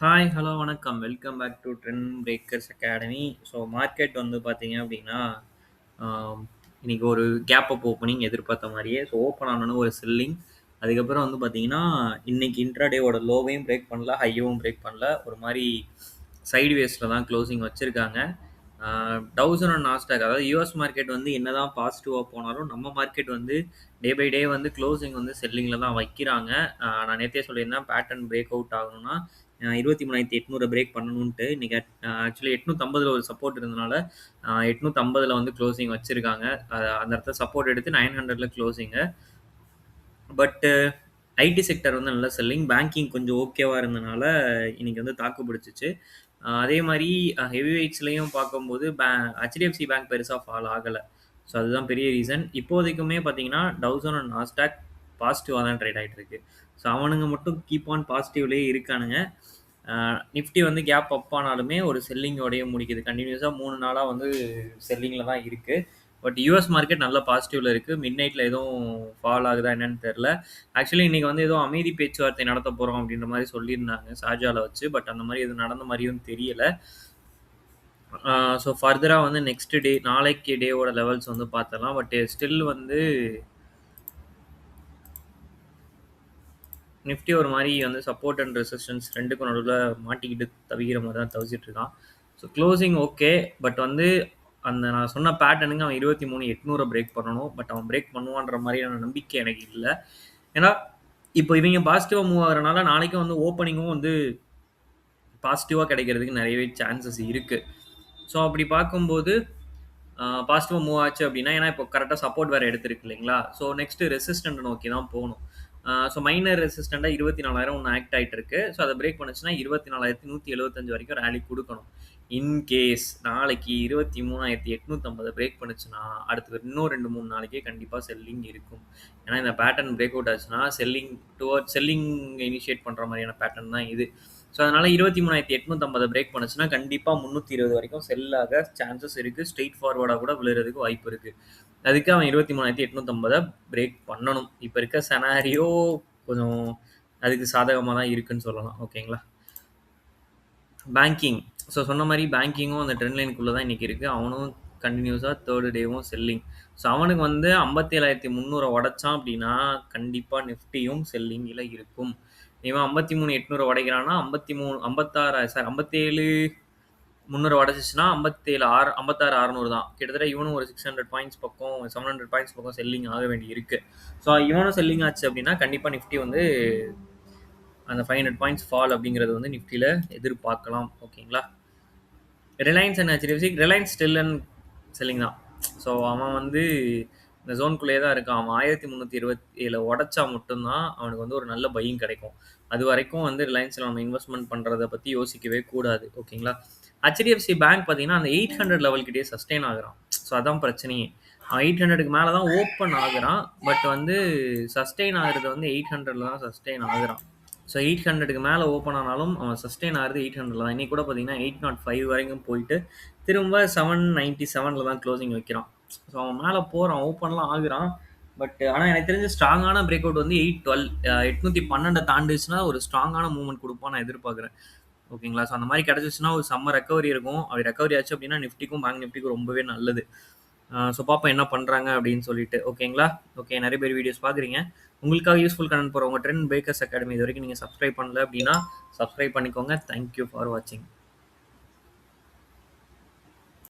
Hi, hello, வணக்கம். Welcome back to Trend Breakers Academy. So market வந்து பார்த்தீங்க அப்படின்னா, ஆம், இன்னைக்கு ஒரு கேப் அப் ஓப்பனிங் எதிர்பார்த்த மாதிரியே. ஸோ ஓப்பன் ஆனோனே ஒரு செல்லிங். அதுக்கப்புறம் வந்து பார்த்தீங்கன்னா, இன்னைக்கு இன்ட்ராடேவோட லோவையும் பிரேக் பண்ணல, ஹையவும் பிரேக் பண்ணல. ஒரு மாதிரி சைடு வேஸில் தான் க்ளோசிங் வச்சுருக்காங்க. டவுசன் அண்ட் நாஸ்டாக், அதாவது யூஎஸ் மார்க்கெட் வந்து என்னதான் பாசிட்டிவாக போனாலும் நம்ம மார்க்கெட் வந்து டே பை டே வந்து க்ளோசிங் வந்து செல்லிங்கில் தான் வைக்கிறாங்க. நான் நேற்றே சொல்லியிருந்தேன், பேட்டர்ன் பிரேக் அவுட் ஆகணும்னா 23,800 பிரேக் பண்ணணுன்ட்டு. இன்னைக்கு ஆக்சுவலி 850 ஒரு சப்போர்ட் இருந்தனால 850 வந்து க்ளோசிங் வச்சிருக்காங்க. அந்த இடத்துல சப்போர்ட் எடுத்து 900 க்ளோசிங்கு. பட் ஐடி செக்டர் வந்து நல்ல செல்லிங், பேங்கிங் கொஞ்சம் ஓகேவா இருந்தனால இன்னைக்கு வந்து தாக்கு பிடிச்சிச்சு. அதே மாதிரி ஹெவி வெயிட்ஸ்லையும் பார்க்கும்போது ஹெச்டிஎஃப்சி பேங்க் பெருசாக ஃபால் ஆகலை. ஸோ அதுதான் பெரிய ரீசன். இப்போதைக்குமே பார்த்தீங்கன்னா டவுசன் அண்ட் நாஸ்டாக் பாசிட்டிவாக தான் ட்ரேட் ஆகிட்டு இருக்கு. ஸோ அவனுங்க மட்டும் கீப் ஆன் பாசிட்டிவ்லேயே இருக்கானுங்க. நிஃப்டி வந்து கேப் அப் ஆனாலுமே ஒரு செல்லிங்கோடையே முடிக்குது. கண்டினியூஸாக 3 நாளாக வந்து செல்லிங்கில் தான் இருக்குது. பட் யூஎஸ் மார்க்கெட் நல்ல பாசிட்டிவ்ல இருக்குது. மிட் நைட்டில் எதுவும் ஃபால் ஆகுதா என்னன்னு தெரில. ஆக்சுவலி இன்றைக்கி வந்து ஏதோ அமைதி பேச்சுவார்த்தை நடத்த போகிறோம் அப்படின்ற மாதிரி சொல்லியிருந்தாங்க ஷார்ஜாவில் வச்சு. பட் அந்த மாதிரி எதுவும் நடந்த மாதிரியும் தெரியல. ஸோ ஃபர்தராக வந்து நெக்ஸ்ட் டே, நாளைக்கு டேவோட லெவல்ஸ் வந்து பார்த்தலாம். பட் ஸ்டில் வந்து நிஃப்டி ஒரு மாதிரி வந்து சப்போர்ட் அண்ட் ரெசிஸ்டன்ஸ் ரெண்டுக்கும் நடுவில் மாட்டிக்கிட்டு தவிக்கிற மாதிரி தான் தவிச்சிட்டு இருக்கான். So closing okay. பட் வந்து அந்த நான் சொன்ன பேட்டர்னுங்க அவன் 23,800 பிரேக் பண்ணணும். பட் அவன் பிரேக் பண்ணுவான்ற மாதிரியான நம்பிக்கை எனக்கு இல்லை. ஏன்னா இப்போ இவங்க பாசிட்டிவாக மூவ் ஆகுறதுனால நாளைக்கும் வந்து ஓப்பனிங்கும் வந்து பாசிட்டிவாக கிடைக்கிறதுக்கு நிறையவே சான்சஸ் இருக்குது. ஸோ அப்படி பார்க்கும்போது பாசிட்டிவாக மூவ் ஆச்சு அப்படின்னா, ஏன்னா இப்போ கரெக்டாக சப்போர்ட் வேறு எடுத்திருக்கு இல்லைங்களா? ஸோ நெக்ஸ்ட்டு ரெசிஸ்டன்ட் நோக்கி தான் போகணும். ஸோ மைனர் ரெசிஸ்டண்ட்டாக 24,000 ஒன்று ஆக்ட் ஆகிட்டு இருக்கு. ஸோ அதை பிரேக் பண்ணுச்சுன்னா 24,175 வரைக்கும் ரேலி கொடுக்கணும். இன்கேஸ் நாளைக்கு 23,850 பிரேக் பண்ணுச்சுன்னா அடுத்து இன்னும் 2-3 நாளைக்கே கண்டிப்பாக செல்லிங் இருக்கும். ஏன்னா இந்த பேட்டர்ன் பிரேக் அவுட் ஆச்சுன்னா செல்லிங் இனிஷியேட் பண்ணுற மாதிரியான பேட்டர்ன் தான் இது. ஸோ அதனால் 23,850 பிரேக் பண்ணுச்சுன்னா கண்டிப்பாக 320 வரைக்கும் செல்லாக சான்சஸ் இருக்குது. ஸ்ட்ரெயிட் ஃபார்வர்டாக கூட விழுறதுக்கு வாய்ப்பு இருக்குது. அதுக்கு அவன் 23,850 பிரேக் பண்ணணும். இப்போ இருக்க செனாரியோ கொஞ்சம் அதுக்கு சாதகமாக தான் இருக்குன்னு சொல்லலாம். ஓகேங்களா? பேங்கிங், ஸோ சொன்ன மாதிரி பேங்கிங்கும் அந்த ட்ரெண்ட் லைனுக்குள்ளே தான் இன்றைக்கி இருக்குது. அவனும் கண்டினியூஸாக தேர்டு டேவும் செல்லிங். ஸோ அவனுக்கு வந்து 57,300 உடைச்சான் அப்படின்னா கண்டிப்பாக நிஃப்டியும் செல்லிங்கில் இருக்கும். இவன் 53,800 உடைக்கிறான்னா 57,300 உடச்சிச்சுன்னா 56,600 தான். கிட்டத்தட்ட இவனும் ஒரு 600 பாயிண்ட்ஸ் பக்கம் 700 பாயிண்ட்ஸ் பக்கம் செல்லிங் ஆக வேண்டி இருக்குது. ஸோ இவனும் செல்லிங் ஆச்சு அப்படின்னா கண்டிப்பாக நிஃப்டி வந்து அந்த 500 பாயிண்ட்ஸ் ஃபால் அப்படிங்கிறது வந்து நிஃப்டியில் எதிர்பார்க்கலாம். ஓகேங்களா? Reliance and HDFC, Reliance still and selling தான். ஸோ அவன் வந்து இந்த ஜோனுக்குள்ளேயே தான் இருக்கான். அவன் 1327 உடச்சா மட்டும்தான் அவனுக்கு வந்து ஒரு நல்ல பையிங் கிடைக்கும். அது வரைக்கும் வந்து ரிலையன்ஸில் நம்ம இன்வெஸ்ட்மெண்ட் பண்ணுறதை பற்றி யோசிக்கவே கூடாது. ஓகேங்களா? ஹெச்டிஎஃப்சி பேங்க் பார்த்தீங்கன்னா அந்த 800 லெவல்கிட்டே சஸ்டெயின் ஆகுறான். ஸோ அதான் பிரச்சனையே. அவன் 800க்கு மேலே தான் ஓப்பன் ஆகுறான். பட் வந்து சஸ்டெயின் ஆகுறது வந்து 800ல் தான் சஸ்டெயின் ஆகுறான். ஸோ 800க்கு மேலே ஓப்பன் ஆனாலும் அவன் சஸ்டெயின் ஆகிறது 800 தான். இன்றைக்கி கூட பார்த்தீங்கன்னா 805 வரைக்கும் போயிட்டு திரும்ப 797 தான் க்ளோசிங் வைக்கிறான். ஸோ அவன் மேலே போகிறான், ஓப்பன்லாம் ஆகுறான். பட் ஆனால் எனக்கு தெரிஞ்ச ஸ்ட்ராங்கான பிரேக் அவுட் வந்து 812 தாண்டிச்சுன்னா ஒரு ஸ்ட்ராங்கான மூவ்மெண்ட் கொடுப்பான் நான் எதிர்பார்க்குறேன். ஓகேங்களா? ஸோ அந்த மாதிரி கிடச்சிச்சுன்னா ஒரு செம்ம ரெக்கவரி இருக்கும். அப்படி ரெக்கவரி ஆச்சு அப்படின்னா நிஃப்டிக்கும் பேங்க் நிஃப்டிக்கும் ரொம்பவே நல்லது. ஸோ பார்ப்போம் என்ன பண்ணுறாங்க அப்படின்னு சொல்லிட்டு. ஓகேங்களா? ஓகே, நிறைய பேர் வீடியோஸ் பார்க்குறீங்க. உங்களுக்காக யூஸ்ஃபுல் கண்டென்ட் போகிறவங்க ட்ரெண்ட் பிரேக்கர்ஸ் அகாடமி இது வரைக்கும் நீங்கள் சப்ஸ்கிரைப் பண்ணல அப்படின்னா சப்ஸ்கிரைப் பண்ணிக்கோங்க. தேங்க்யூ ஃபார் வாட்சிங்.